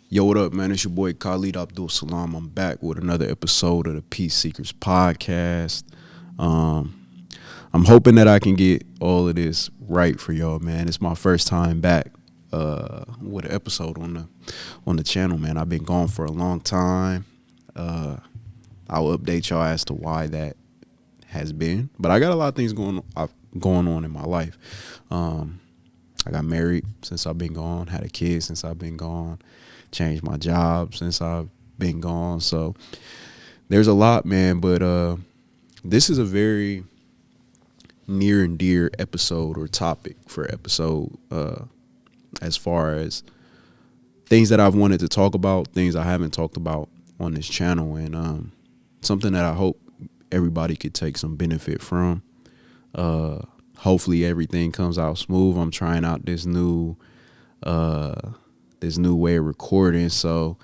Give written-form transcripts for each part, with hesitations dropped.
Yo, what up, man? It's your boy Khalid Abdul Salam. I'm back with another episode of the Peace Seekers podcast. Um, I'm hoping that I can get all of this right for y'all, man. It's my first time back with an episode on the channel, man. I've been gone for a long time. I'll update y'all as to why that has been, but I got a lot of things going on in my life. I got married since I've been gone, had a kid since I've been gone, changed my job since I've been gone. So there's a lot, man, but this is a very near and dear episode or topic for episode as far as things that I've wanted to talk about, things I haven't talked about on this channel, and something that I hope everybody could take some benefit from. Hopefully everything comes out smooth. I'm trying out this new way of recording, so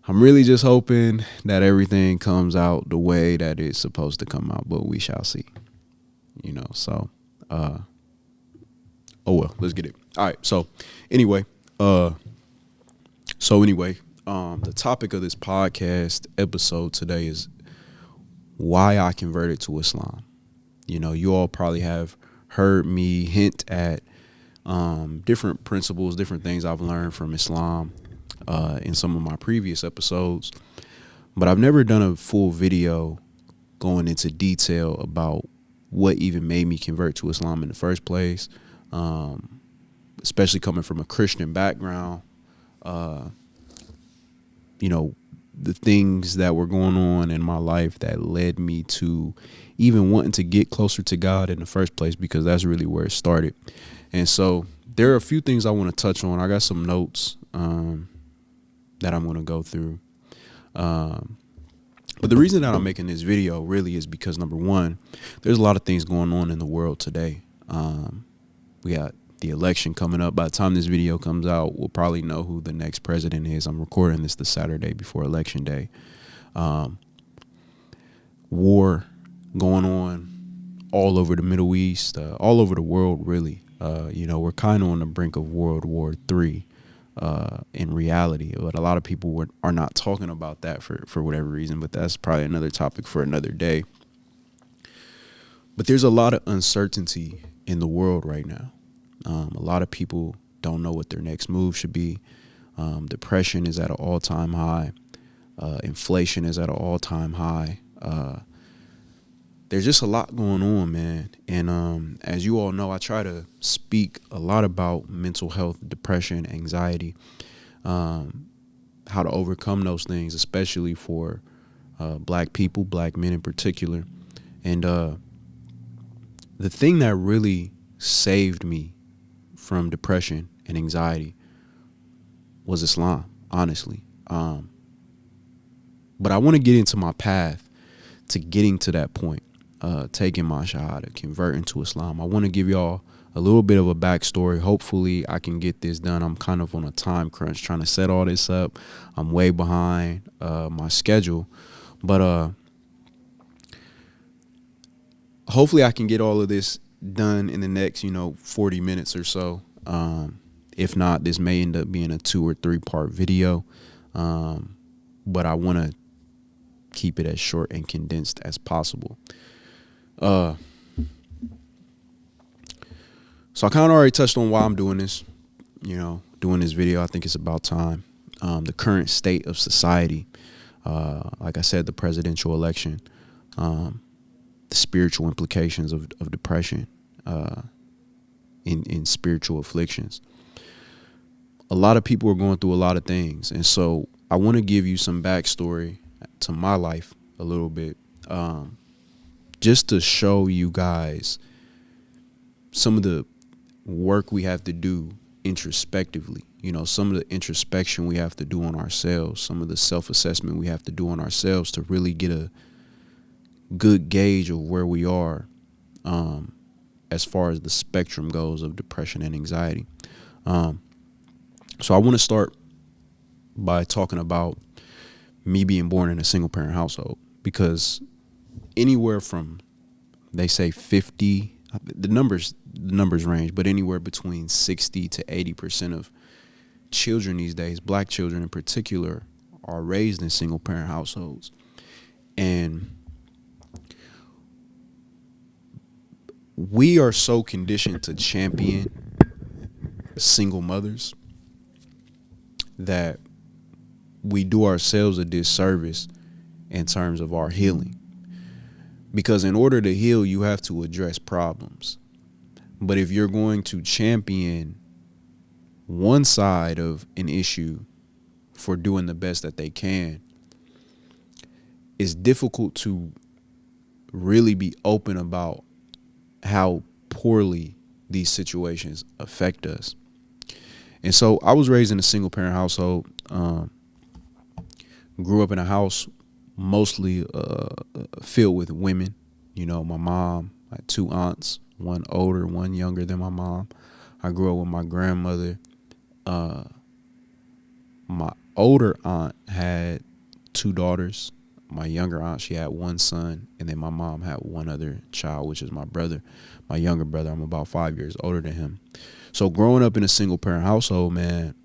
I'm really just hoping that everything comes out the way that it's supposed to come out, but we shall see. So oh well, let's get it. All right, so anyway, the topic of this podcast episode today is why I converted to Islam. You all probably have heard me hint at different principles, different things I've learned from Islam in some of my previous episodes, but I've never done a full video going into detail about what even made me convert to Islam in the first place, especially coming from a Christian background. The things that were going on in my life that led me to even wanting to get closer to God in the first place, because that's really where it started. And so there are a few things I want to touch on. I got some notes that I'm going to go through. But the reason that I'm making this video really is because, number one, there's a lot of things going on in the world today. We got the election coming up. By the time this video comes out, we'll probably know who the next president is. I'm recording this the Saturday before Election Day. War going on all over the Middle East, all over the world, really. We're kind of on the brink of World War III in reality, but a lot of people are not talking about that for whatever reason, but that's probably another topic for another day. But there's a lot of uncertainty in the world right now. A lot of people don't know what their next move should be. Depression is at an all-time high. Inflation is at an all-time high. There's just a lot going on, man. And as you all know, I try to speak a lot about mental health, depression, anxiety, how to overcome those things, especially for black people, black men in particular. And the thing that really saved me from depression and anxiety was Islam, honestly. But I want to get into my path to getting to that point, taking my shahada, converting to Islam. I want to give y'all a little bit of a backstory. Hopefully I can get this done. I'm kind of on a time crunch trying to set all this up. I'm way behind my schedule, but hopefully I can get all of this done in the next 40 minutes or so. If not, this may end up being a 2 or 3 part video, but I want to keep it as short and condensed as possible. So I kind of already touched on why I'm doing this, doing this video. I think it's about time. The current state of society, like I said, the presidential election, the spiritual implications of depression, in spiritual afflictions. A lot of people are going through a lot of things. And so I want to give you some backstory to my life a little bit, just to show you guys some of the work we have to do introspectively, some of the introspection we have to do on ourselves, some of the self-assessment we have to do on ourselves to really get a good gauge of where we are as far as the spectrum goes of depression and anxiety. So I want to start by talking about me being born in a single parent household, because anywhere from, they say 50, the numbers range, but anywhere between 60 to 80% of children these days, black children in particular, are raised in single parent households. And we are so conditioned to champion single mothers that we do ourselves a disservice in terms of our healing. Because in order to heal, you have to address problems. But if you're going to champion one side of an issue for doing the best that they can, it's difficult to really be open about how poorly these situations affect us. And so I was raised in a single parent household, grew up in a house mostly filled with women. You know, my mom, I had two aunts, one older, one younger than my mom. I grew up with my grandmother. My older aunt had two daughters. My younger aunt, she had one son, and then my mom had one other child, which is my brother, my younger brother. I'm about 5 years older than him. So growing up in a single parent household, man,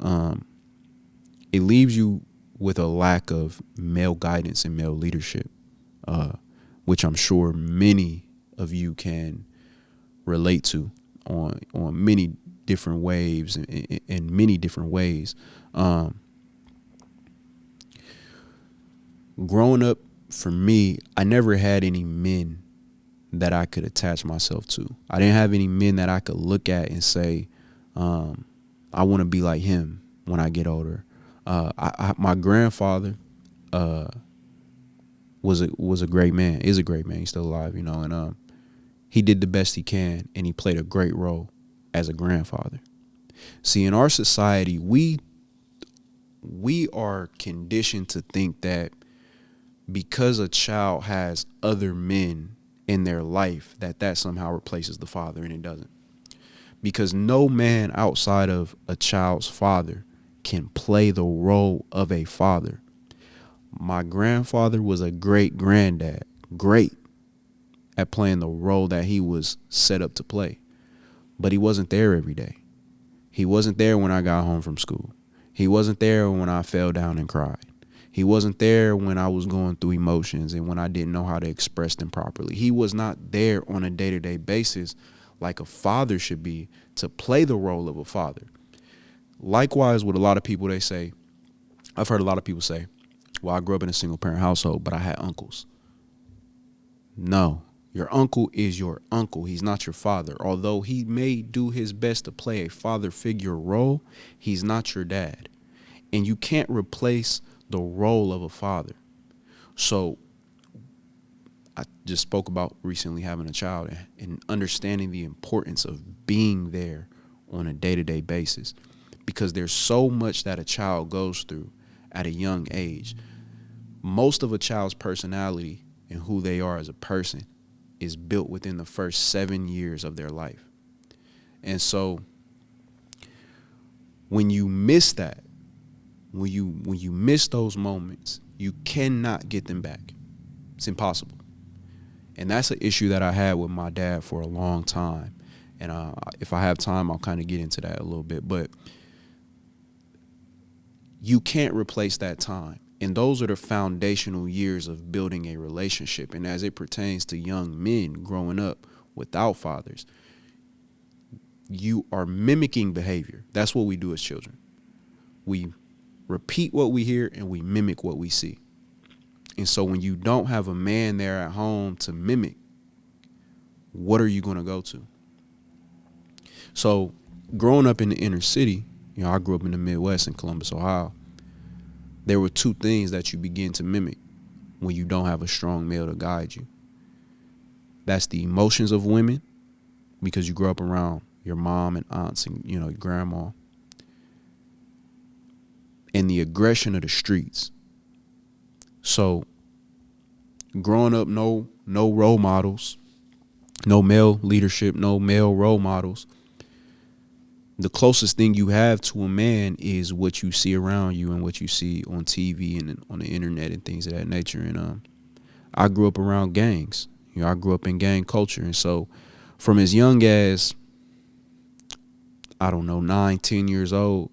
it leaves you with a lack of male guidance and male leadership, which I'm sure many of you can relate to on many different waves and in many different ways. Growing up, for me, I never had any men that I could attach myself to. I didn't have any men that I could look at and say, I want to be like him when I get older. My grandfather was a great man, is a great man. He's still alive, you know, and he did the best he can, and he played a great role as a grandfather. See, in our society, we are conditioned to think that because a child has other men in their life, that somehow replaces the father, and it doesn't. Because no man outside of a child's father can play the role of a father. My grandfather was a great granddad, great at playing the role that he was set up to play. But he wasn't there every day. He wasn't there when I got home from school. He wasn't there when I fell down and cried. He wasn't there when I was going through emotions and when I didn't know how to express them properly. He was not there on a day-to-day basis like a father should be to play the role of a father. Likewise, with a lot of people, they say, I've heard a lot of people say, well, I grew up in a single parent household, but I had uncles. No, your uncle is your uncle. He's not your father. Although he may do his best to play a father figure role, he's not your dad. And you can't replace the role of a father. So I just spoke about recently having a child and understanding the importance of being there on a day-to-day basis, because there's so much that a child goes through at a young age. Most of a child's personality and who they are as a person is built within the first 7 years of their life. And so when you miss that, when you miss those moments, you cannot get them back. It's impossible. And that's an issue that I had with my dad for a long time. And if I have time, I'll kind of get into that a little bit. But you can't replace that time. And those are the foundational years of building a relationship. And as it pertains to young men growing up without fathers, you are mimicking behavior. That's what we do as children. We repeat what we hear and we mimic what we see. And so when you don't have a man there at home to mimic, what are you going to go to? So growing up in the inner city, you know, I grew up in the Midwest in Columbus, Ohio. There were two things that you begin to mimic when you don't have a strong male to guide you. That's the emotions of women, because you grow up around your mom and aunts and, you know, your grandma. And the aggression of the streets. So growing up, no role models, no male leadership, no male role models. The closest thing you have to a man is what you see around you and what you see on TV and on the internet and things of that nature. And I grew up around gangs. You know, I grew up in gang culture. And so from as young as, I don't know, 9, 10 years old,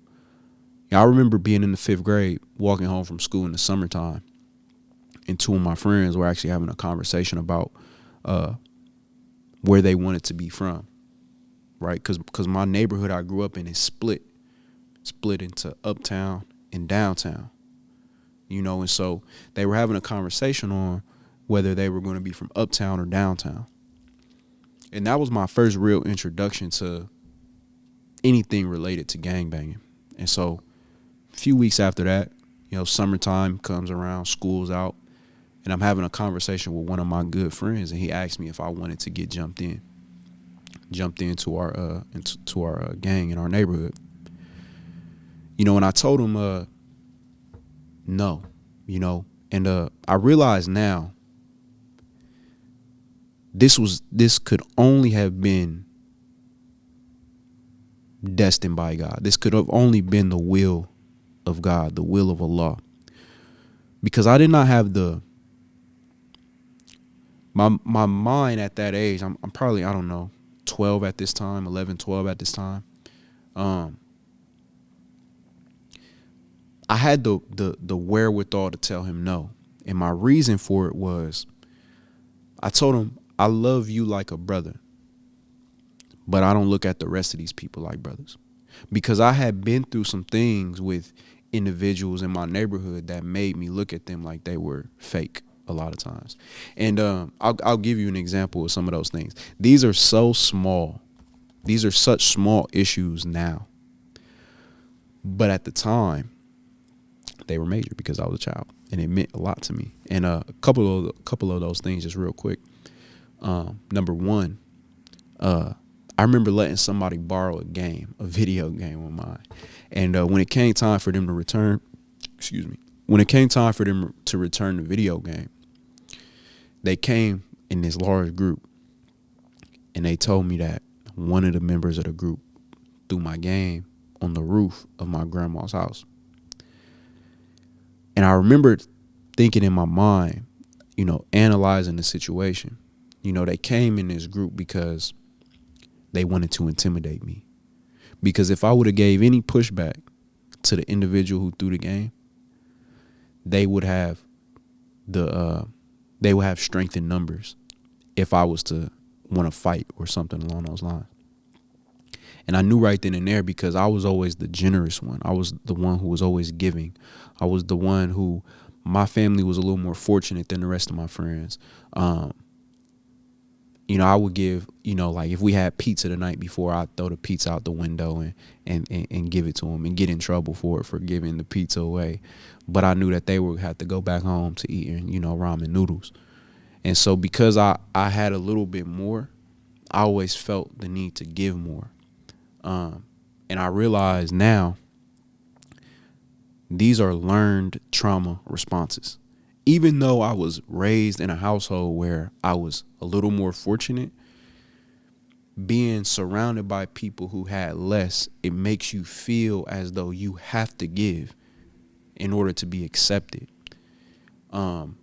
Yeah, I remember being in the 5th grade, walking home from school in the summertime, and two of my friends were actually having a conversation about where they wanted to be from, right? Because my neighborhood I grew up in is split into uptown and downtown, and so they were having a conversation on whether they were going to be from uptown or downtown. And that was my first real introduction to anything related to gangbanging. And so a few weeks after that, summertime comes around, school's out, and I'm having a conversation with one of my good friends, and he asked me if I wanted to get jumped into our gang in our neighborhood. And I told him no, and I realize now this could only have been destined by God. This could have only been the will of God, the will of Allah. Because I did not have my mind at that age. I'm probably, I don't know, 12 at this time, 11, 12 at this time. I had the wherewithal to tell him no. And my reason for it was, I told him, I love you like a brother, but I don't look at the rest of these people like brothers. Because I had been through some things with individuals in my neighborhood that made me look at them like they were fake a lot of times. And I'll give you an example of some of those things. These are so small. These are such small issues now. But at the time, they were major because I was a child, and it meant a lot to me. And a couple of those things, just real quick. Number one, I remember letting somebody borrow a video game of mine. And when it came time for them to return, the video game, they came in this large group, and they told me that one of the members of the group threw my game on the roof of my grandma's house. And I remember thinking in my mind, analyzing the situation. They came in this group because they wanted to intimidate me. Because if I would have gave any pushback to the individual who threw the game, they would have strength in numbers if I was to want to fight or something along those lines. And I knew right then and there, because I was always the generous one. I was the one who was always giving. I was the one who, my family was a little more fortunate than the rest of my friends. I would give, like if we had pizza the night before, I'd throw the pizza out the window and give it to them and get in trouble for giving the pizza away. But I knew that they would have to go back home to eating, ramen noodles. And so because I had a little bit more, I always felt the need to give more. And I realize now these are learned trauma responses. Even though I was raised in a household where I was a little more fortunate, being surrounded by people who had less, it makes you feel as though you have to give in order to be accepted. And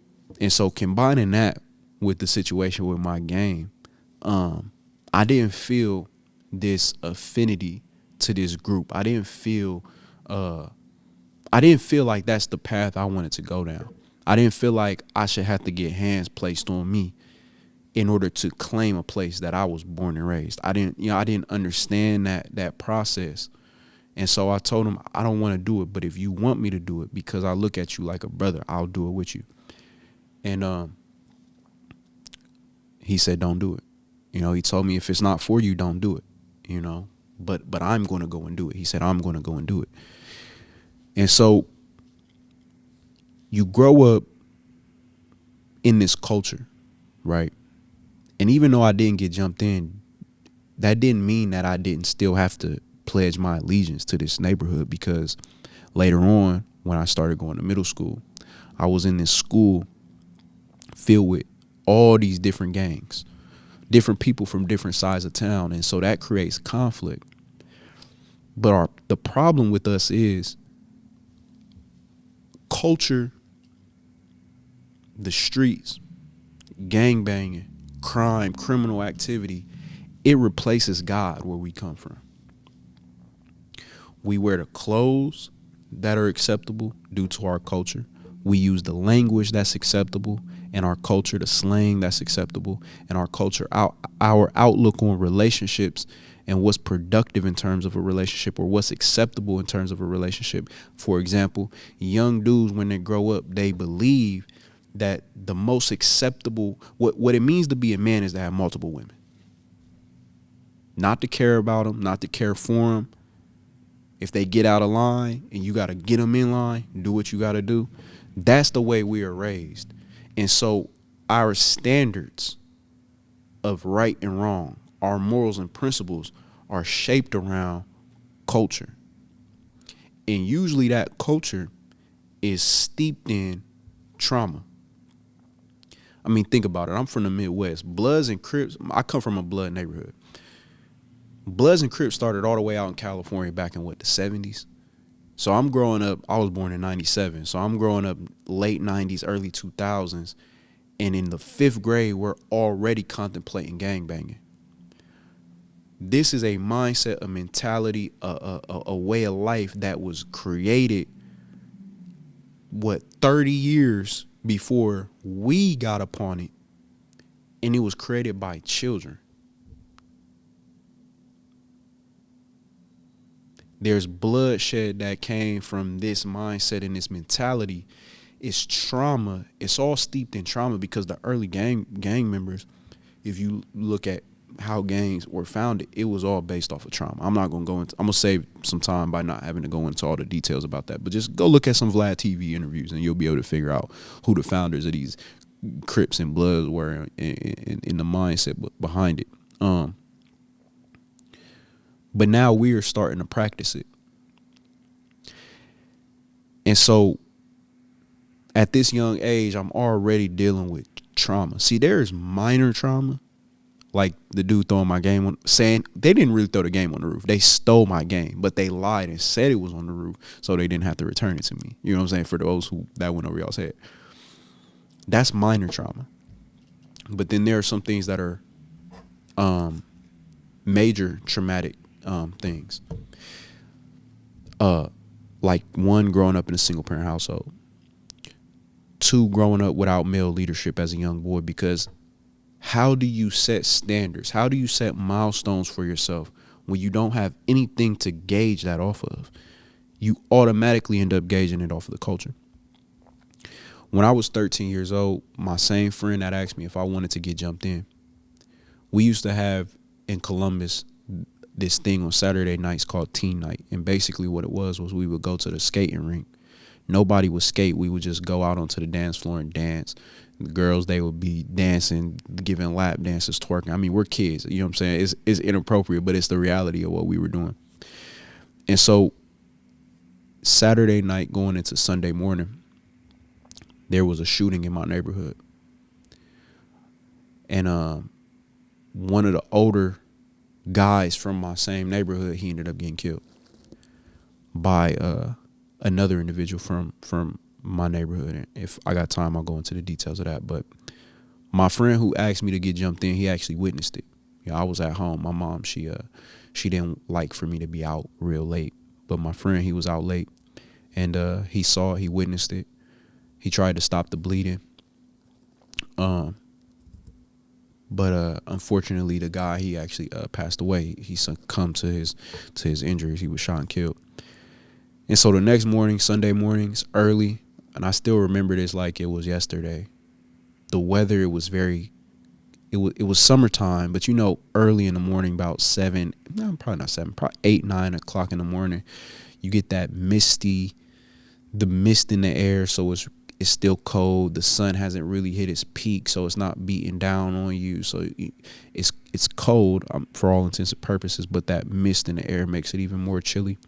so combining that with the situation with my game, I didn't feel this affinity to this group. I didn't feel like that's the path I wanted to go down. I didn't feel like I should have to get hands placed on me in order to claim a place that I was born and raised. I didn't understand that process. And so I told him, I don't want to do it, but if you want me to do it because I look at you like a brother, I'll do it with you. And he said, don't do it. He told me, if it's not for you, don't do it. But I'm going to go and do it. He said, I'm going to go and do it. And so you grow up in this culture, right? And even though I didn't get jumped in, that didn't mean that I didn't still have to pledge my allegiance to this neighborhood, because later on, when I started going to middle school, I was in this school filled with all these different gangs, different people from different sides of town. And so that creates conflict. But the problem with us is culture, the streets, gangbanging, crime, criminal activity, it replaces God where we come from. We wear the clothes, that are acceptable due to our culture. We use the language that's acceptable in our culture, the slang that's acceptable in our culture, our outlook on relationships and what's productive in terms of a relationship or what's acceptable in terms of a relationship. For example, young dudes, when they grow up, they believe that the most acceptable, what it means to be a man is to have multiple women. Not to care about them, not to care for them. If they get out of line and you got to get them in line, do what you got to do. That's the way we are raised. And so our standards of right and wrong, our morals and principles are shaped around culture. And usually that culture is steeped in trauma. I mean, think about it. I'm from the Midwest. Bloods and Crips, I come from a blood neighborhood. Bloods and Crips started all the way out in California back in the 70s. So I'm growing up, I was born in 97. So I'm growing up late 90s, early 2000s. And in the 5th grade, we're already contemplating gangbanging. This is a mindset, a mentality, a way of life that was created, 30 years before we got upon it. And it was created by children. There's bloodshed that came from this mindset and this mentality. It's trauma. It's all steeped in trauma because the early gang members, if you look at how gangs were founded, it was all based off of trauma. I'm not going to go into, I'm going to save some time by not having to go into all the details about that. But just go look at some Vlad TV interviews and you'll be able to figure out who the founders of these Crips and Bloods were in the mindset behind it. But now we are starting to practice it. And so at this young age, I'm already dealing with trauma. See, there's minor trauma, like the dude throwing my game on, saying they didn't really throw the game on the roof. They stole my game, but they lied and said it was on the roof so they didn't have to return it to me. You know what I'm saying? For those who that went over y'all's head. That's minor trauma. But then there are some things that are major traumatic things. Like 1, growing up in a single parent household. 2, growing up without male leadership as a young boy, because how do you set standards? How do you set milestones for yourself when you don't have anything to gauge that off of? You automatically end up gauging it off of the culture. When I was 13 years old, my same friend that asked me if I wanted to get jumped in, we used to have in Columbus this thing on Saturday nights called Teen Night. And basically what it was we would go to the skating rink. Nobody would skate. We would just go out onto the dance floor and dance. The girls, they would be dancing, giving lap dances, twerking. I mean, we're kids. You know what I'm saying? It's inappropriate, but it's the reality of what we were doing. And so Saturday night going into Sunday morning, there was a shooting in my neighborhood. And one of the older guys from my same neighborhood, he ended up getting killed by another individual from my neighborhood. And if I got time, I'll go into the details of that. But my friend who asked me to get jumped in, he actually witnessed it. You know, I was at home. My mom, she didn't like for me to be out real late. But my friend, he was out late, and he saw it, he witnessed it. He tried to stop the bleeding. But unfortunately, the guy, he actually passed away. He succumbed to his injuries. He was shot and killed. And so the next morning, Sunday mornings, early, and I still remember this like it was yesterday. The weather, it was summertime, but you know, early in the morning, about 7, no, probably not 7, probably 8, 9 o'clock in the morning, you get that mist in the air, so it's still cold. The sun hasn't really hit its peak, so it's not beating down on you. So it's cold for all intents and purposes, but that mist in the air makes it even more chilly.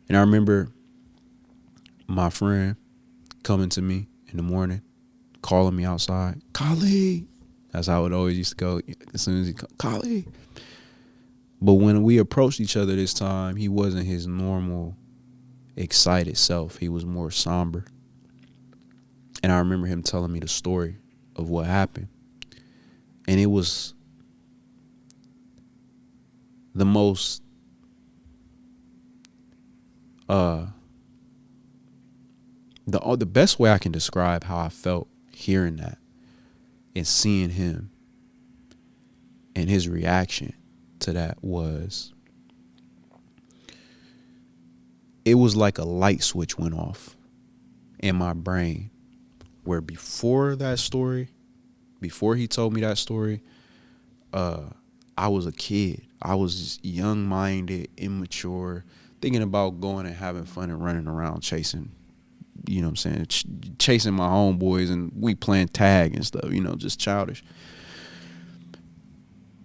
And I remember my friend coming to me in the morning, calling me outside, Khalid. That's how it always used to go as soon as he called, Khalid. But when we approached each other this time, he wasn't his normal excited self. He was more somber. And I remember him telling me the story of what happened. And it was the most The best way I can describe how I felt hearing that and seeing him and his reaction to that was, it was like a light switch went off in my brain, where before that story, before he told me that story, I was a kid. I was young-minded, immature, thinking about going and having fun and running around chasing, you know what I'm saying, chasing my homeboys, and we playing tag and stuff, just childish.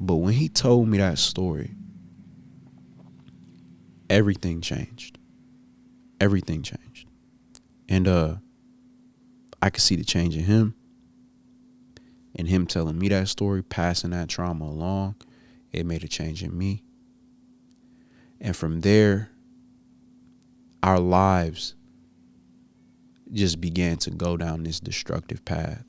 But when he told me that story, everything changed. Everything changed. And I could see the change in him, and him telling me that story, passing that trauma along. It made a change in me. And from there, our lives just began to go down this destructive path.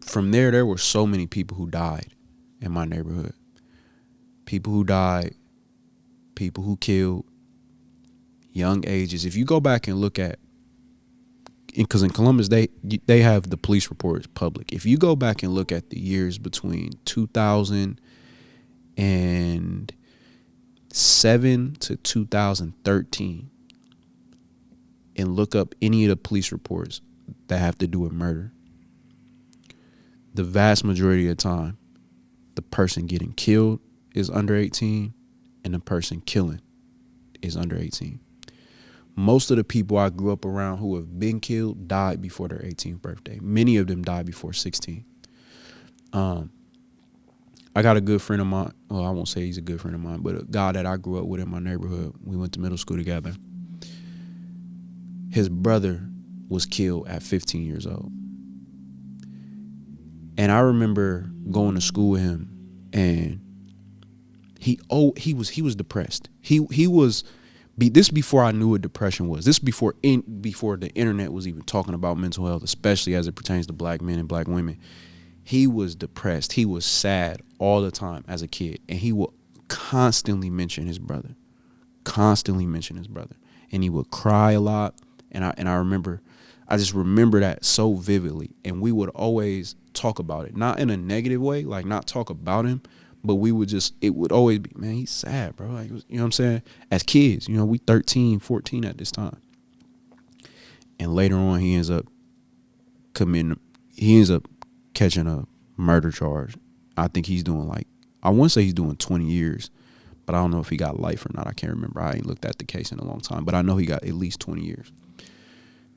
From there were so many people who died in my neighborhood. People who died, people who killed, young ages. If you go back and look at, because in Columbus they have the police reports public. If you go back and look at the years between 2007 to 2013 and look up any of the police reports that have to do with murder, the vast majority of the time, the person getting killed is under 18 and the person killing is under 18. Most of the people I grew up around who have been killed died before their 18th birthday. Many of them died before 16. I got a good friend of mine. Well, I won't say he's a good friend of mine, but a guy that I grew up with in my neighborhood. We went to middle school together. His brother was killed at 15 years old. And I remember going to school with him, and he was depressed. He was. This before I knew what depression was. This before the internet was even talking about mental health, especially as it pertains to black men and black women. He was depressed. He was sad all the time as a kid, and he would constantly mention his brother, and he would cry a lot. And I just remember that so vividly. And we would always talk about it, not in a negative way, like not talk about him. But it would always be, man, he's sad, bro. Like, you know what I'm saying? As kids, we 13, 14 at this time. And later on, he ends up catching a murder charge. I think he's doing I want to say he's doing 20 years, but I don't know if he got life or not. I can't remember. I ain't looked at the case in a long time, but I know he got at least 20 years.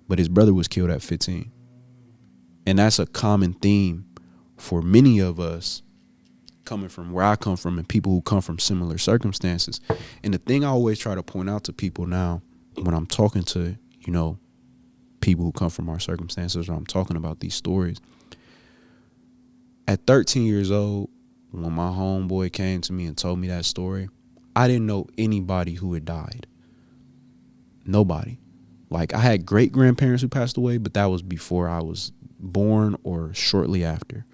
But his brother was killed at 15. And that's a common theme for many of us, coming from where I come from and people who come from similar circumstances. And the thing I always try to point out to people now when I'm talking to, people who come from our circumstances, or I'm talking about these stories, at 13 years old, when my homeboy came to me and told me that story, I didn't know anybody who had died. Nobody. I had great grandparents who passed away, but that was before I was born or shortly after.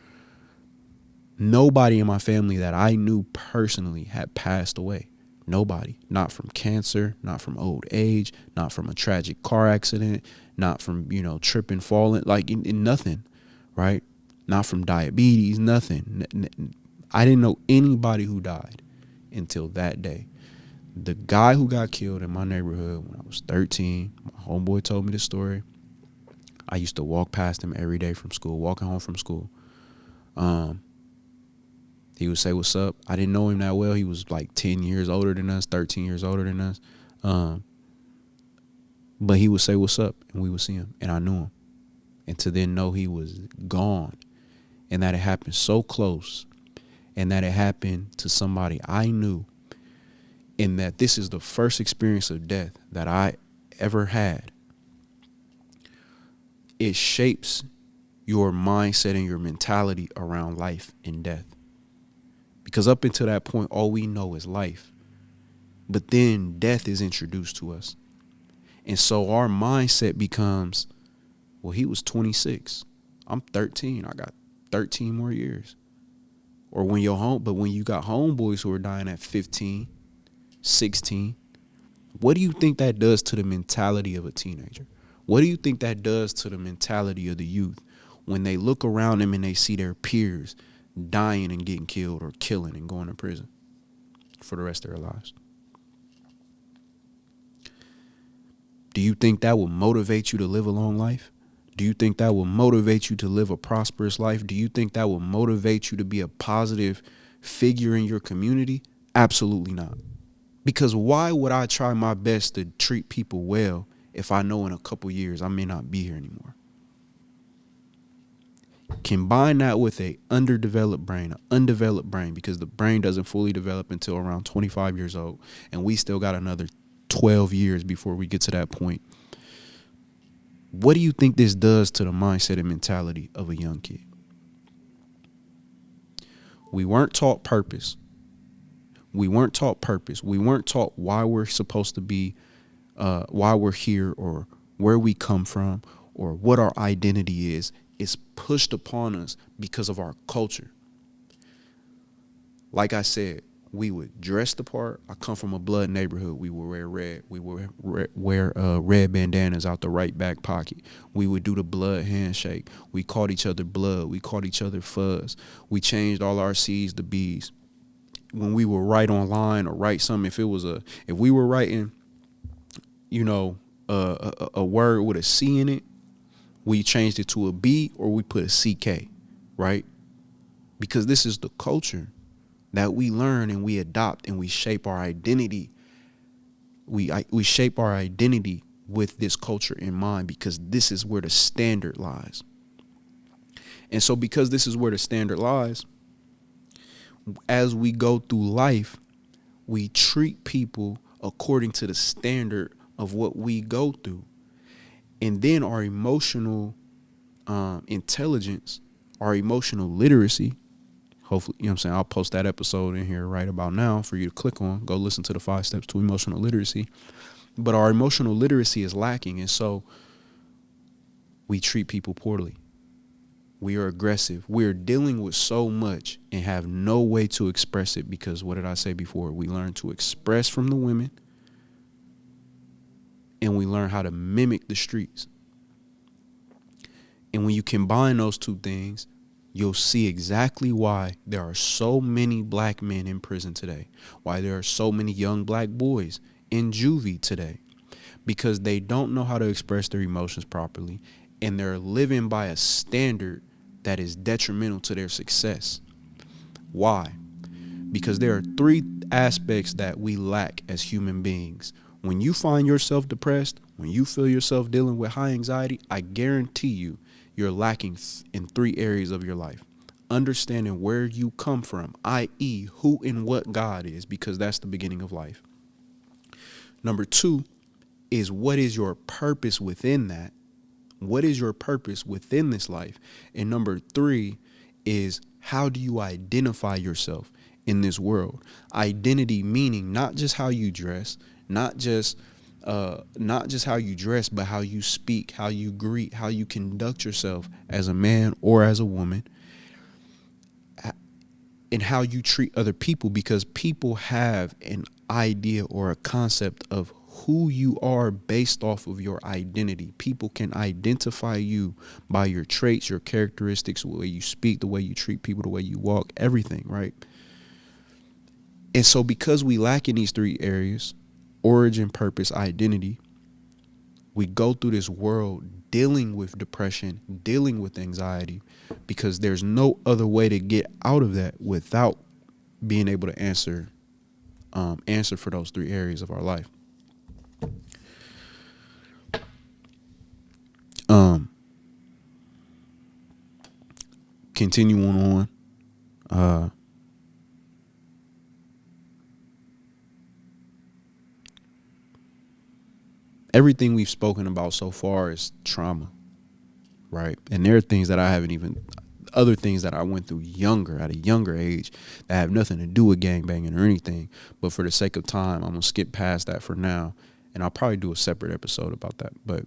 Nobody in my family that I knew personally had passed away. Nobody. Not from cancer, not from old age, not from a tragic car accident, not from, tripping, falling, in nothing, right? Not from diabetes, nothing. I didn't know anybody who died until that day. The guy who got killed in my neighborhood when I was 13, my homeboy told me the story. I used to walk past him every day from school, walking home from school. He would say, "What's up?" I didn't know him that well. He was 10 years older than us, 13 years older than us. But he would say, "What's up?" and we would see him, and I knew him. And to then know he was gone, and that it happened so close, and that it happened to somebody I knew, and that this is the first experience of death that I ever had, it shapes your mindset and your mentality around life and death. Because up until that point, all we know is life. But then death is introduced to us. And so our mindset becomes, well, he was 26. I'm 13. I got 13 more years. Or when you got homeboys who are dying at 15, 16, what do you think that does to the mentality of a teenager? What do you think that does to the mentality of the youth when they look around them and they see their peers dying and getting killed or killing and going to prison for the rest of their lives? Do you think that will motivate you to live a long life? Do you think that will motivate you to live a prosperous life? Do you think that will motivate you to be a positive figure in your community? Absolutely not. Because why would I try my best to treat people well if I know in a couple years I may not be here anymore? Combine that with a undeveloped brain, because the brain doesn't fully develop until around 25 years old, and we still got another 12 years before we get to that point. What do you think this does to the mindset and mentality of a young kid? We weren't taught purpose. We weren't taught why we're supposed to be, why we're here, or where we come from, or what our identity is. It's pushed upon us because of our culture. Like I said, we would dress the part. I come from a blood neighborhood. We would wear red. We would wear red bandanas out the right back pocket. We would do the blood handshake. We called each other blood. We called each other fuzz. We changed all our C's to B's. When we would write online or write something, if we were writing, a word with a C in it, we changed it to a B, or we put a CK, right? Because this is the culture that we learn and we adopt, and we shape our identity. We shape our identity with this culture in mind, because this is where the standard lies. And so because this is where the standard lies, as we go through life, we treat people according to the standard of what we go through. And then our emotional intelligence, our emotional literacy, hopefully, I'll post that episode in here right about now for you to click on. Go listen to the 5 steps to emotional literacy. But our emotional literacy is lacking. And so we treat people poorly. We are aggressive. We are dealing with so much and have no way to express it, because what did I say before? We learn to express from the women, and we learn how to mimic the streets. And when you combine those two things, you'll see exactly why there are so many black men in prison today, why there are so many young black boys in juvie today, because they don't know how to express their emotions properly, and they're living by a standard that is detrimental to their success. Why? Because there are 3 aspects that we lack as human beings. When you find yourself depressed, when you feel yourself dealing with high anxiety, I guarantee you're lacking in 3 areas of your life. Understanding where you come from, i.e., who and what God is, because that's the beginning of life. Number 2 is, what is your purpose within that? What is your purpose within this life? And number 3 is, how do you identify yourself in this world? Identity meaning not just how you dress, not just how you dress, but how you speak, how you greet, how you conduct yourself as a man or as a woman, and how you treat other people, because people have an idea or a concept of who you are based off of your identity. People can identify you by your traits, your characteristics, the way you speak, the way you treat people, the way you walk, everything, right? And so because we lack in these 3 areas, origin, purpose, identity, we go through this world dealing with depression, dealing with anxiety, because there's no other way to get out of that without being able to answer for those 3 areas of our life. Continuing on, everything we've spoken about so far is trauma, right? And there are things that other things that I went through at a younger age, that have nothing to do with gangbanging or anything. But for the sake of time, I'm going to skip past that for now. And I'll probably do a separate episode about that. But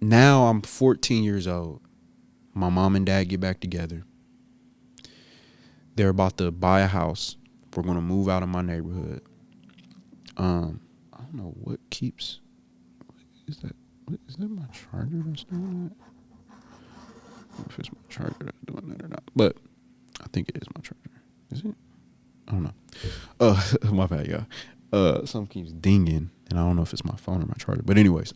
now I'm 14 years old. My mom and dad get back together. They're about to buy a house. We're going to move out of my neighborhood. I don't know what keeps. Is that my charger that's doing that? I don't know if it's my charger that's doing that or not, but I think it is my charger. Is it? I don't know. My bad, y'all. Something keeps dinging, and I don't know if it's my phone or my charger. But anyways,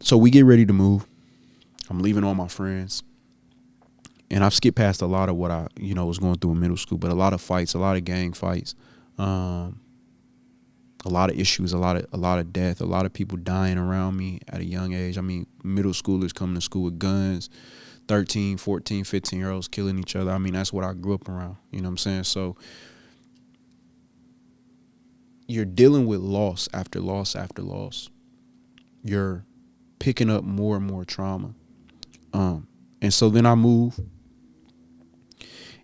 so we get ready to move. I'm leaving all my friends. And I've skipped past a lot of what I, was going through in middle school, but a lot of fights, a lot of gang fights, a lot of issues, a lot of death, a lot of people dying around me at a young age. I mean, middle schoolers coming to school with guns, 13, 14, 15-year-olds killing each other. I mean, that's what I grew up around. You know what I'm saying? So you're dealing with loss after loss after loss. You're picking up more and more trauma. And so then I move.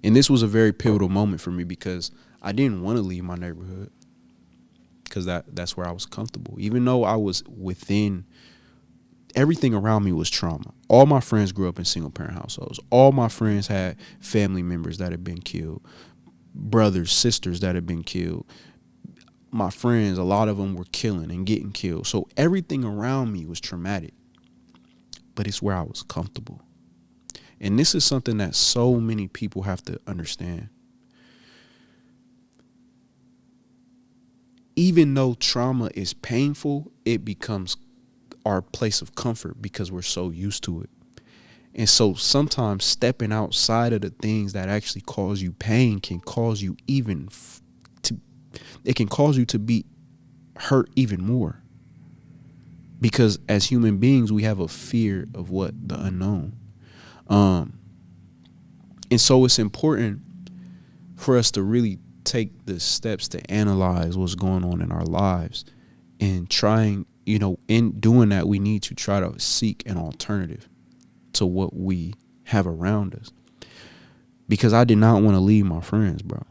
And this was a very pivotal moment for me because I didn't want to leave my neighborhood because that's where I was comfortable. Even though I was within, everything around me was trauma. All my friends grew up in single parent households. All my friends had family members that had been killed, brothers, sisters that had been killed. My friends, a lot of them were killing and getting killed. So everything around me was traumatic, but it's where I was comfortable. And this is something that so many people have to understand. Even though trauma is painful, it becomes our place of comfort because we're so used to it. And so sometimes stepping outside of the things that actually cause you pain can cause you it can cause you to be hurt even more. Because as human beings, we have a fear of what? The unknown. And so it's important for us to really take the steps to analyze what's going on in our lives and trying, in doing that, we need to try to seek an alternative to what we have around us. Because I did not want to leave my friends, bro.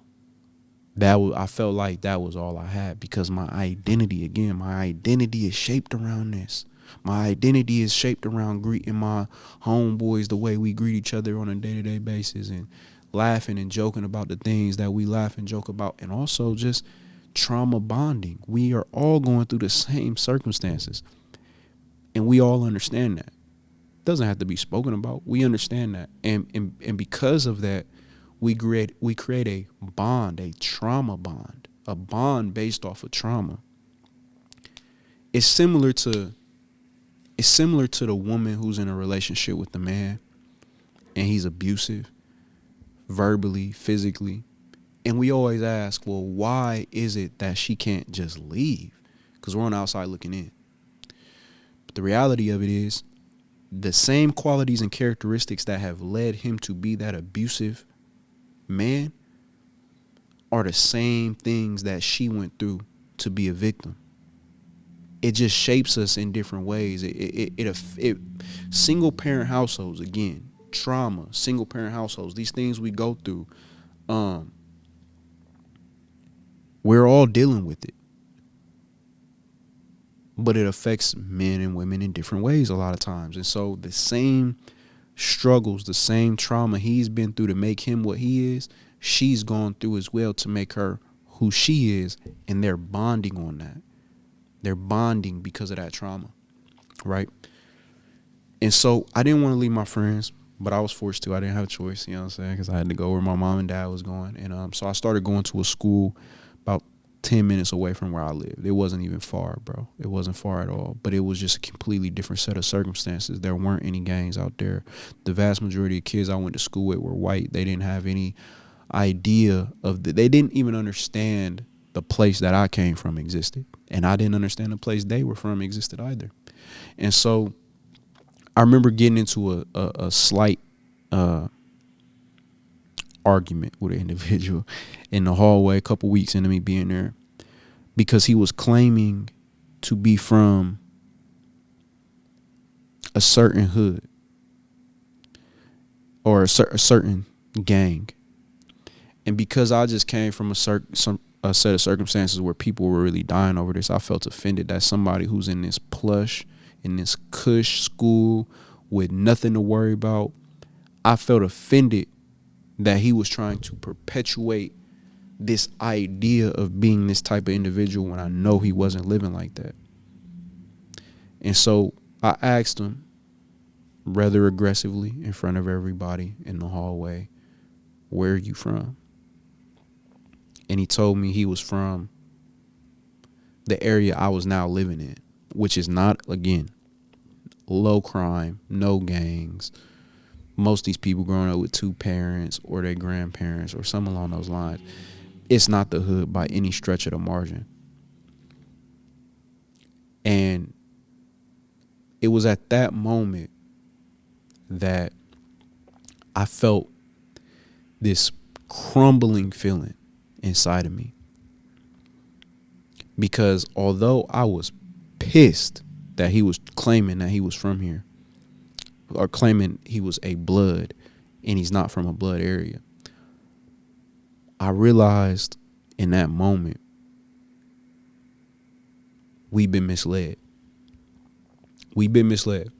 I felt like that was all I had because my identity is shaped around this. My identity is shaped around greeting my homeboys the way we greet each other on a day-to-day basis and laughing and joking about the things that we laugh and joke about, and also just trauma bonding. We are all going through the same circumstances, and we all understand that. It doesn't have to be spoken about. We understand that, and because of that, we create a bond, a trauma bond, a bond based off of trauma. It's similar to the woman who's in a relationship with the man and he's abusive, verbally, physically. And we always ask, well, why is it that she can't just leave? Because we're on the outside looking in. But the reality of it is the same qualities and characteristics that have led him to be that abusive man are the same things that she went through to be a victim. It just shapes us in different ways. It single parent households, again, trauma, single parent households, these things we go through, we're all dealing with it. But it affects men and women in different ways a lot of times. And so the same struggles, the same trauma he's been through to make him what he is, she's gone through as well to make her who she is, and they're bonding on that. They're bonding because of that trauma, right? And so I didn't want to leave my friends, but I was forced to. I didn't have a choice, you know what I'm saying, because I had to go where my mom and dad was going. And so I started going to a school about 10 minutes away from where I lived. It wasn't even far, bro. It wasn't far at all, but it was just a completely different set of circumstances. There weren't any gangs out there. The vast majority of kids I went to school with were white. They didn't have any idea they didn't even understand the place that I came from existed. And I didn't understand the place they were from existed either. And so I remember getting into a slight argument with an individual in the hallway a couple weeks into me being there because he was claiming to be from a certain hood or a certain gang. And because I just came from a set of circumstances where people were really dying over this, I felt offended that somebody who's in this cush school with nothing to worry about, I felt offended that he was trying to perpetuate this idea of being this type of individual when I know he wasn't living like that. And so I asked him rather aggressively in front of everybody in the hallway, "Where are you from?" And he told me he was from the area I was now living in, which is not, again, low crime, no gangs. Most of these people growing up with two parents or their grandparents or something along those lines. It's not the hood by any stretch of the margin. And it was at that moment that I felt this crumbling feeling inside of me. Because although I was pissed that he was claiming that he was from here, or claiming he was a blood and he's not from a blood area, I realized in that moment we've been misled. We've been misled.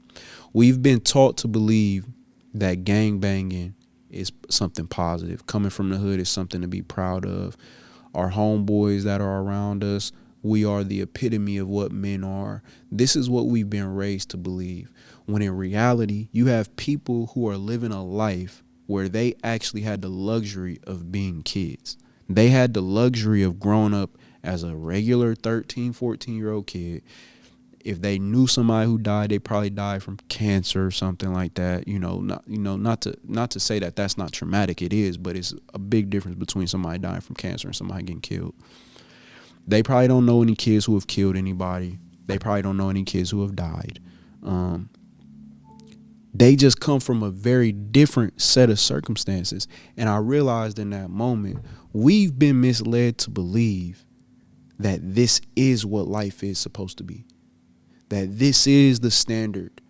We've been taught to believe that gang banging is something positive. Coming from the hood is something to be proud of. Our homeboys that are around us, we are the epitome of what men are. This is what we've been raised to believe. When in reality, you have people who are living a life where they actually had the luxury of being kids. They had the luxury of growing up as a regular 13, 14-year-old kid. If they knew somebody who died, they probably died from cancer or something like that. Not to say that that's not traumatic. It is, but it's a big difference between somebody dying from cancer and somebody getting killed. They probably don't know any kids who have killed anybody. They probably don't know any kids who have died. They just come from a very different set of circumstances. And I realized in that moment, we've been misled to believe that this is what life is supposed to be. That this is the standard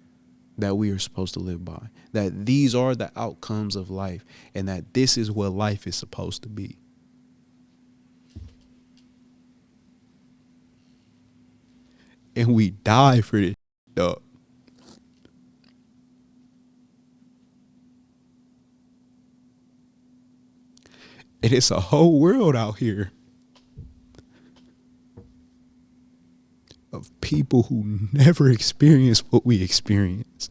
that we are supposed to live by. That these are the outcomes of life. And that this is what life is supposed to be. And we die for this, dog. And it's a whole world out here of people who never experience what we experience.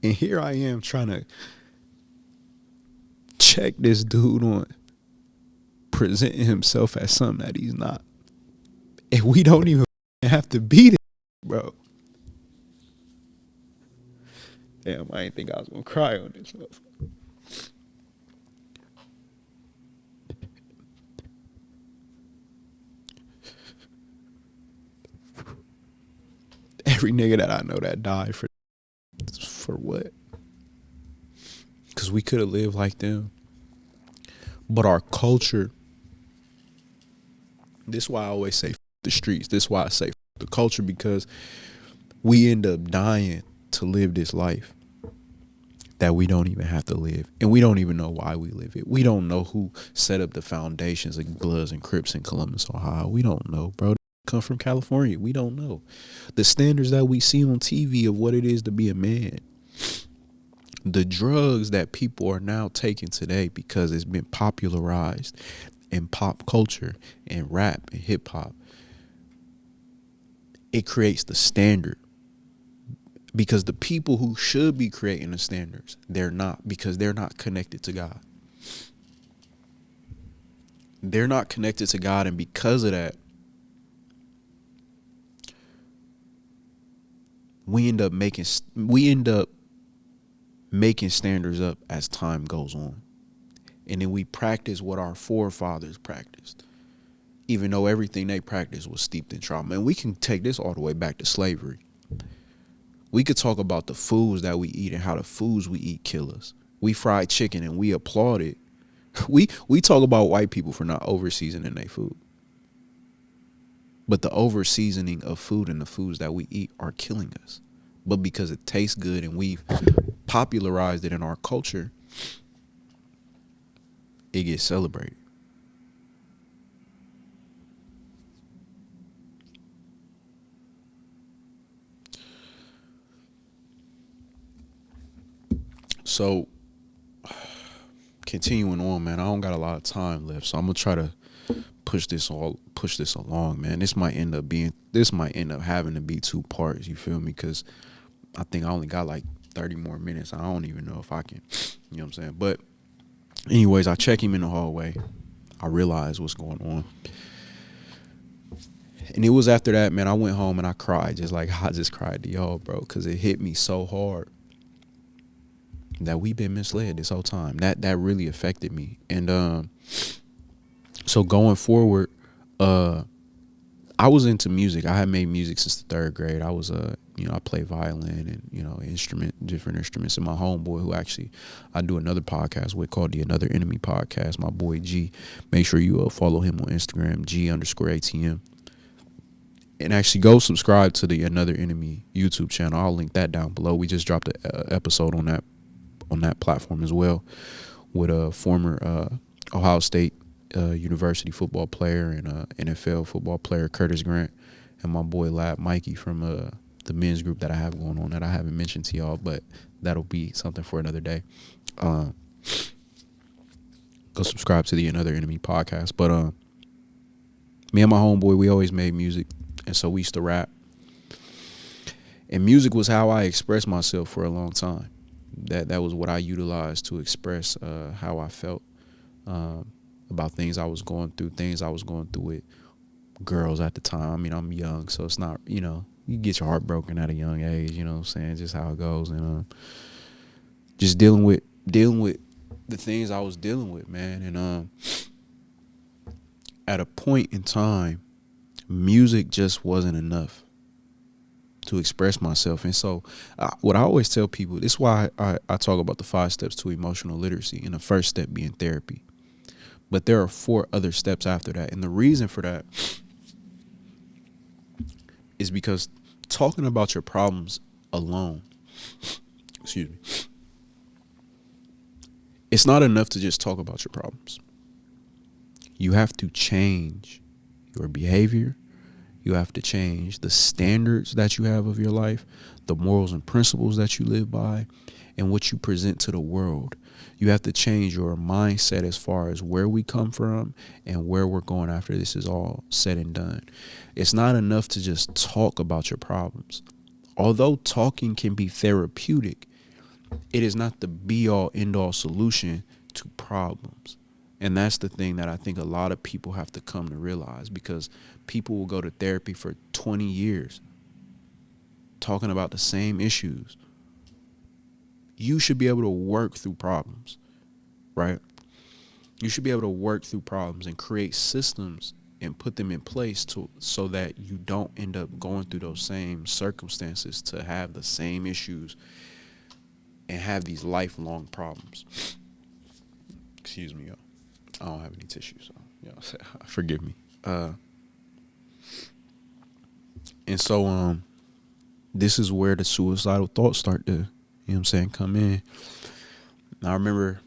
And here I am trying to check this dude on presenting himself as something that he's not. And we don't even have to beat it, bro. Damn, I didn't think I was going to cry on this. Every nigga that I know that died for what? Because we could have lived like them. But our culture, this is why I always say the streets. This is why I say the culture, because we end up dying to live this life that we don't even have to live. And we don't even know why we live it. We don't know who set up the foundations of Bloods and Crips in Columbus, Ohio. We don't know, bro. They come from California. We don't know. The standards that we see on TV of what it is to be a man. The drugs that people are now taking today because it's been popularized in pop culture and rap and hip hop. It creates the standard. Because the people who should be creating the standards, they're not, because they're not connected to God. They're not connected to God, and because of that, we end up making standards up as time goes on. And then we practice what our forefathers practiced, even though everything they practiced was steeped in trauma. And we can take this all the way back to slavery. We could talk about the foods that we eat and how the foods we eat kill us. We fried chicken and we applaud it. We talk about white people for not over seasoning their food. But the over seasoning of food and the foods that we eat are killing us. But because it tastes good and we've popularized it in our culture, it gets celebrated. So continuing on, man, I don't got a lot of time left, so I'm gonna try to push this along, man. This might end up having to be two parts. You feel me? Because I think I only got like 30 more minutes. I don't even know if I can. You know what I'm saying? But anyways, I check him in the hallway. I realize what's going on. And it was after that, man, I went home and I cried, just like I just cried to y'all, bro, because it hit me so hard that we've been misled this whole time. That really affected me. And so going forward, I was into music. I had made music since the third grade. I was I play violin and, different instruments. And my homeboy, who actually I do another podcast with called the Another Enemy Podcast, my boy G. Make sure you follow him on Instagram, G_ATM. And actually go subscribe to the Another Enemy YouTube channel. I'll link that down below. We just dropped an episode on that platform as well with a former Ohio State University football player and NFL football player Curtis Grant, and my boy Lab Mikey from the men's group that I have going on that I haven't mentioned to y'all, but that'll be something for another day. Go subscribe to the Another Enemy Podcast. But me and my homeboy, we always made music, and so we used to rap. And music was how I expressed myself for a long time. That was what I utilized to express how I felt about things I was going through with girls at the time. I mean, I'm young, so it's not, you get your heart broken at a young age, you know what I'm saying? Just how it goes. And just dealing with the things I was dealing with, man. And at a point in time, music just wasn't enough to express myself. And so what I always tell people, this is why I talk about the 5 steps to emotional literacy, and the first step being therapy. But there are 4 other steps after that. And the reason for that is because talking about your problems alone, it's not enough to just talk about your problems. You have to change your behavior. You have to change the standards that you have of your life, the morals and principles that you live by, and what you present to the world. You have to change your mindset as far as where we come from and where we're going after this is all said and done. It's not enough to just talk about your problems. Although talking can be therapeutic, it is not the be-all, end-all solution to problems. And that's the thing that I think a lot of people have to come to realize, because people will go to therapy for 20 years talking about the same issues. You should be able to work through problems, right? You should be able to work through problems and create systems and put them in place so that you don't end up going through those same circumstances to have the same issues and have these lifelong problems. Excuse me, y'all. I don't have any tissues, so forgive me. And so this is where the suicidal thoughts start to, come in. And I remember,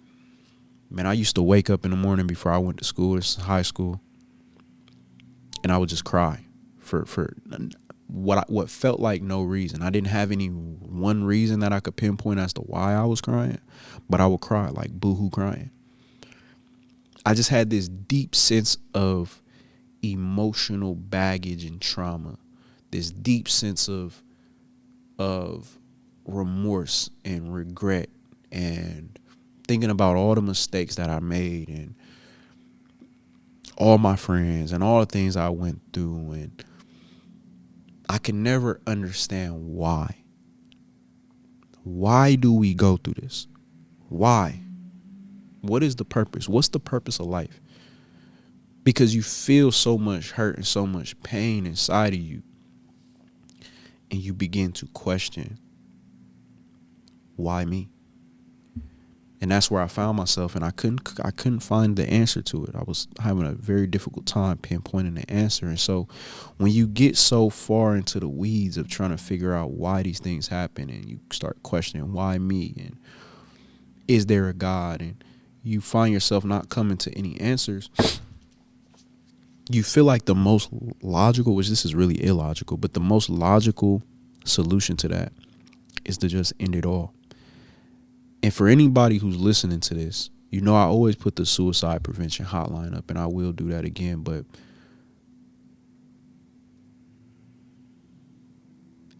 man, I used to wake up in the morning before I went to school, this is high school, and I would just cry for what felt like no reason. I didn't have any one reason that I could pinpoint as to why I was crying, but I would cry, like boohoo crying. I just had this deep sense of emotional baggage and trauma, this deep sense of remorse and regret, and thinking about all the mistakes that I made and all my friends and all the things I went through. And I can never understand why. Why do we go through this? Why? What is the purpose? What's the purpose of life? Because you feel so much hurt and so much pain inside of you, and you begin to question, why me? And that's where I found myself, and I couldn't find the answer to it. I was having a very difficult time pinpointing the answer. And so when you get so far into the weeds of trying to figure out why these things happen, and you start questioning, why me? And is there a God? And you find yourself not coming to any answers. You feel like the most logical, which this is really illogical, but the most logical solution to that is to just end it all. And for anybody who's listening to this, you know I always put the suicide prevention hotline up, and I will do that again. But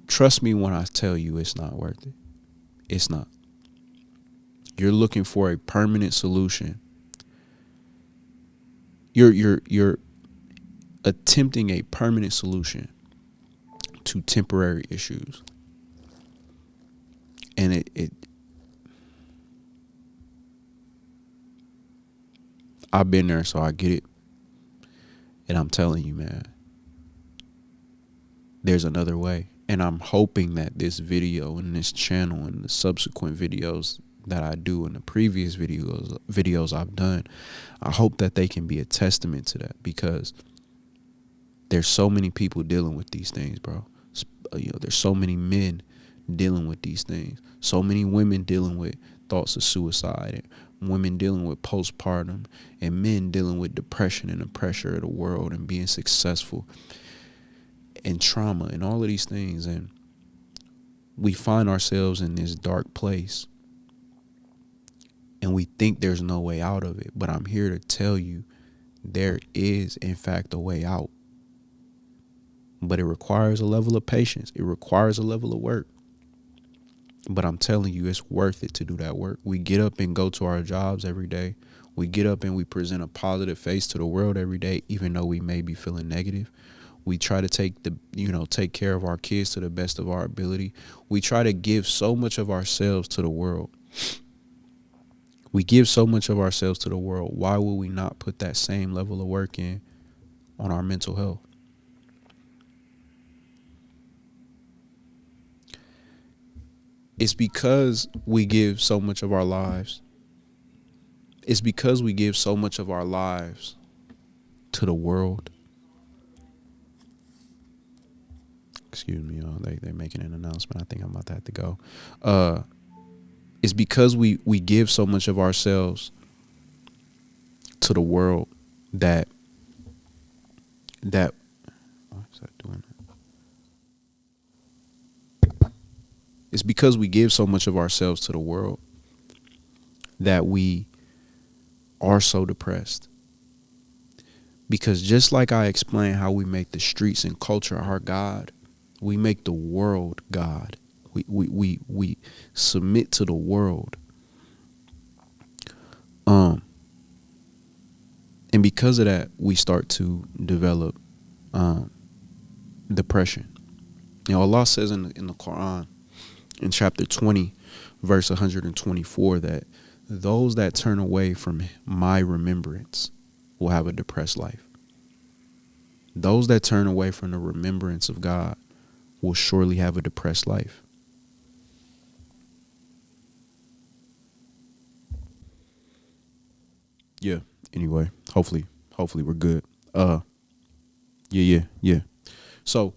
trust me when I tell you it's not worth it. It's not. You're looking for a permanent solution. You're attempting a permanent solution to temporary issues. And it I've been there, so I get it. And I'm telling you, man, there's another way. And I'm hoping that this video and this channel and the subsequent videos that I do and the previous videos I've done, I hope that they can be a testament to that, because there's so many people dealing with these things, bro. There's so many men dealing with these things. So many women dealing with thoughts of suicide, and women dealing with postpartum, and men dealing with depression and the pressure of the world and being successful and trauma and all of these things. And we find ourselves in this dark place and we think there's no way out of it. But I'm here to tell you there is, in fact, a way out. But it requires a level of patience. It requires a level of work. But I'm telling you, it's worth it to do that work. We get up and go to our jobs every day. We get up and we present a positive face to the world every day, even though we may be feeling negative. We try to take care of our kids to the best of our ability. We try to give so much of ourselves to the world. We give so much of ourselves to the world. Why would we not put that same level of work in on our mental health? It's because we give so much of our lives. It's because we give so much of our lives to the world. Excuse me, y'all. They're making an announcement. I think I'm about to have to go. It's because we give so much of ourselves to the world that why is that doing that? It's because we give so much of ourselves to the world that we are so depressed. Because just like I explained how we make the streets and culture our God, we make the world God. We submit to the world. And because of that, we start to develop depression. Allah says in the Quran, in chapter 20, verse 124, that those that turn away from my remembrance will have a depressed life. Those that turn away from the remembrance of God will surely have a depressed life. Yeah. Anyway, hopefully we're good. Yeah. So,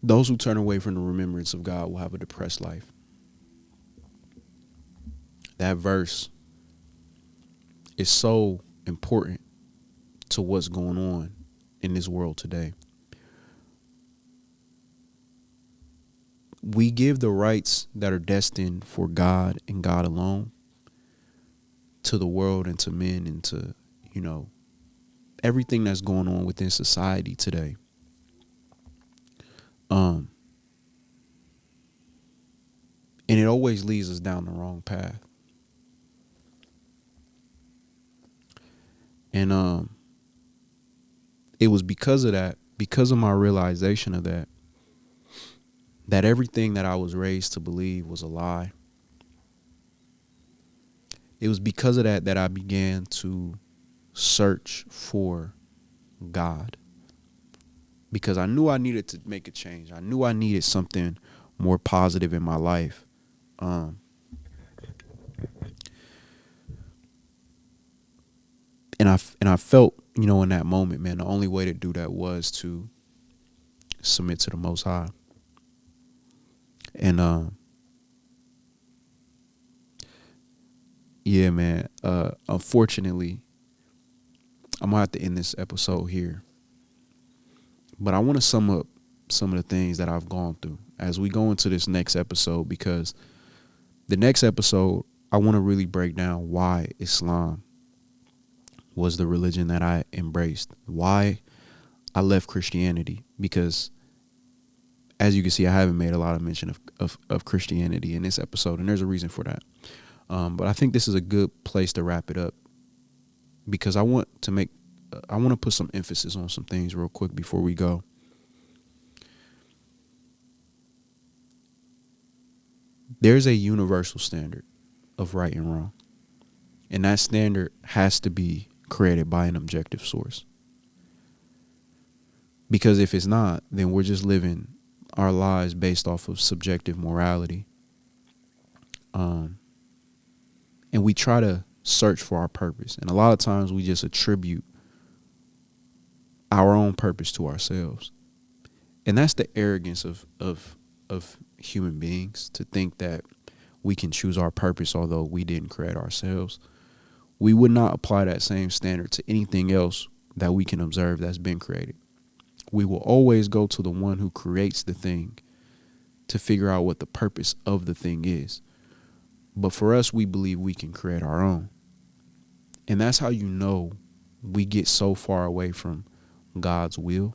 those who turn away from the remembrance of God will have a depressed life. That verse is so important to what's going on in this world today. We give the rights that are destined for God and God alone to the world and to men and to, everything that's going on within society today. And it always leads us down the wrong path. And it was because of that, because of my realization of that everything that I was raised to believe was a lie. It was because of that I began to search for God. Because I knew I needed to make a change. I knew I needed something more positive in my life. And I felt, in that moment, man, the only way to do that was to submit to the Most High. And yeah, man. Unfortunately, I'm gonna have to end this episode here. But I want to sum up some of the things that I've gone through as we go into this next episode, because the next episode, I want to really break down why Islam was the religion that I embraced, why I left Christianity, because as you can see, I haven't made a lot of mention of Christianity in this episode, and there's a reason for that. But I think this is a good place to wrap it up, because I want to put some emphasis on some things real quick before we go. There's a universal standard of right and wrong, and that standard has to be created by an objective source. Because if it's not, then we're just living our lives based off of subjective morality. And we try to search for our purpose. And a lot of times we just attribute our own purpose to ourselves. And that's the arrogance of human beings, to think that we can choose our purpose although we didn't create ourselves. We would not apply that same standard to anything else that we can observe that's been created. We will always go to the one who creates the thing to figure out what the purpose of the thing is. But for us, we believe we can create our own. And that's how you know we get so far away from God's will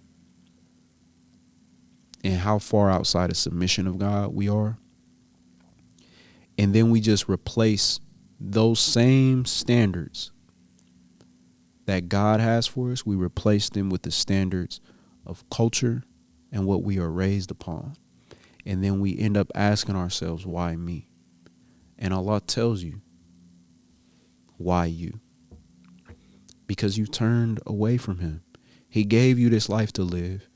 and how far outside of submission of God we are. And then we just replace those same standards that God has for us. We replace them with the standards of culture and what we are raised upon. And then we end up asking ourselves, why me? And Allah tells you, why you? Because you turned away from him. He gave you this life to live.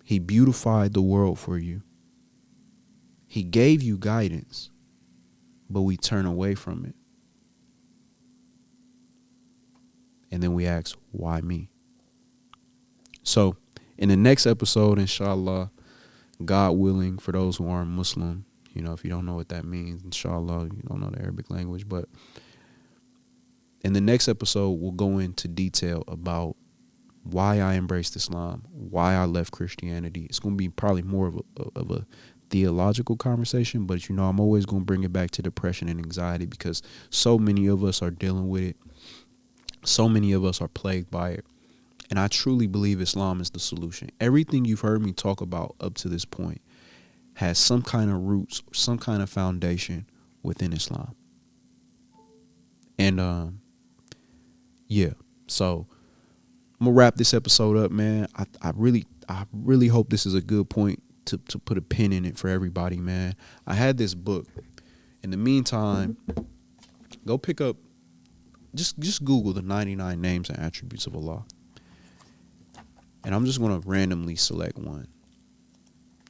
He beautified the world for you. He gave you guidance, but we turn away from it. And then we ask, why me? So in the next episode, inshallah, God willing, for those who aren't Muslim, if you don't know what that means, inshallah, you don't know the Arabic language, but in the next episode, we'll go into detail about why I embraced Islam, why I left Christianity. It's going to be probably more of a theological conversation, but I'm always going to bring it back to depression and anxiety, because so many of us are dealing with it. So many of us are plagued by it. And I truly believe Islam is the solution. Everything you've heard me talk about up to this point has some kind of roots, some kind of foundation within Islam. And so I'm gonna wrap this episode up, man. I really hope this is a good point to put a pin in it for everybody, man. I had this book. In the meantime, go pick up, just Google the 99 names and attributes of Allah. And I'm just going to randomly select one.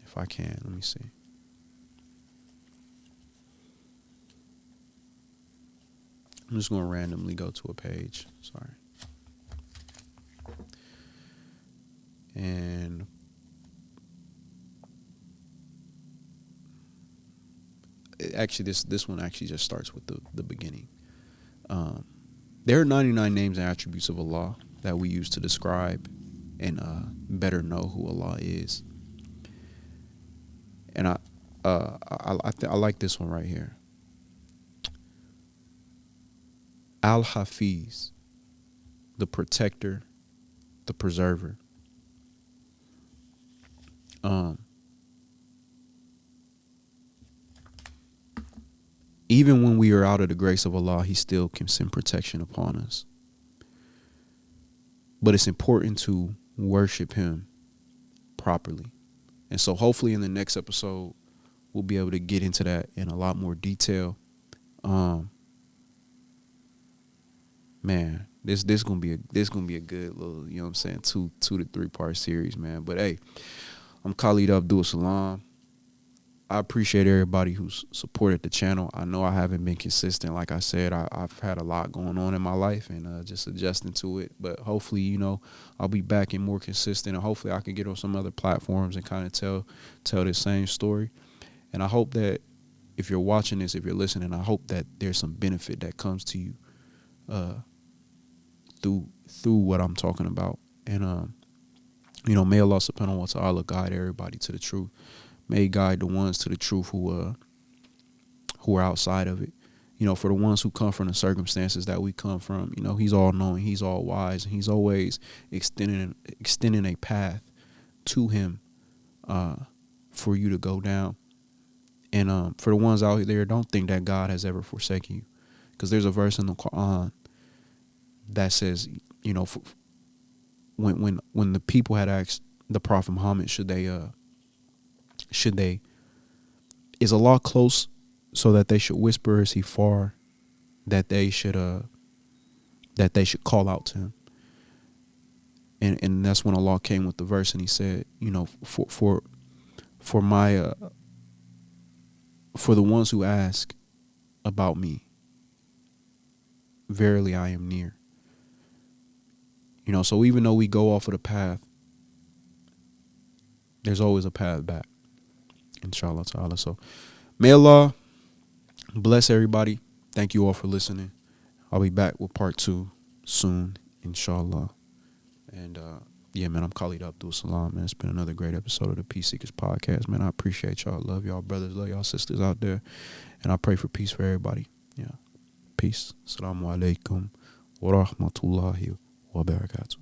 If I can, let me see. I'm just going to randomly go to a page. Sorry. And actually, this one actually just starts with the beginning. There are 99 names and attributes of Allah that we use to describe and better know who Allah is. And I like this one right here. Al-Hafiz, the protector, the preserver. Even when we are out of the grace of Allah, He still can send protection upon us. But it's important to worship Him properly. And so hopefully in the next episode, we'll be able to get into that in a lot more detail. Man, this gonna be a good little, 2 to 3 part series, man. But hey, I'm Khalid Abdul Salam. I appreciate everybody who's supported the channel. I know I haven't been consistent. Like I said, I've had a lot going on in my life and just adjusting to it. But hopefully, I'll be back and more consistent. And hopefully I can get on some other platforms and kind of tell this same story. And I hope that if you're watching this, if you're listening, I hope that there's some benefit that comes to you through what I'm talking about. And May Allah subhanahu wa ta'ala guide everybody to the truth. May He guide the ones to the truth who are outside of it. For the ones who come from the circumstances that we come from, He's all knowing, He's all wise, and He's always extending a path to Him for you to go down. And for the ones out there, don't think that God has ever forsaken you, because there's a verse in the Quran that says, when the people had asked the Prophet Muhammad, should they is Allah close so that they should whisper, is He far that they should call out to Him? And that's when Allah came with the verse, and He said, for my for the ones who ask about me, verily I am near. So even though we go off of the path, there's always a path back, inshallah ta'ala. So may Allah bless everybody. Thank you all for listening. I'll be back with part 2 soon, inshallah. And yeah, man, I'm Khalid Abdul Salam, man. It's been another great episode of the Peace Seekers Podcast, man. I appreciate y'all. Love y'all brothers, love y'all sisters out there. And I pray for peace for everybody. Yeah. Peace. Assalamu alaikum wa rahmatullahi wa barakatuh.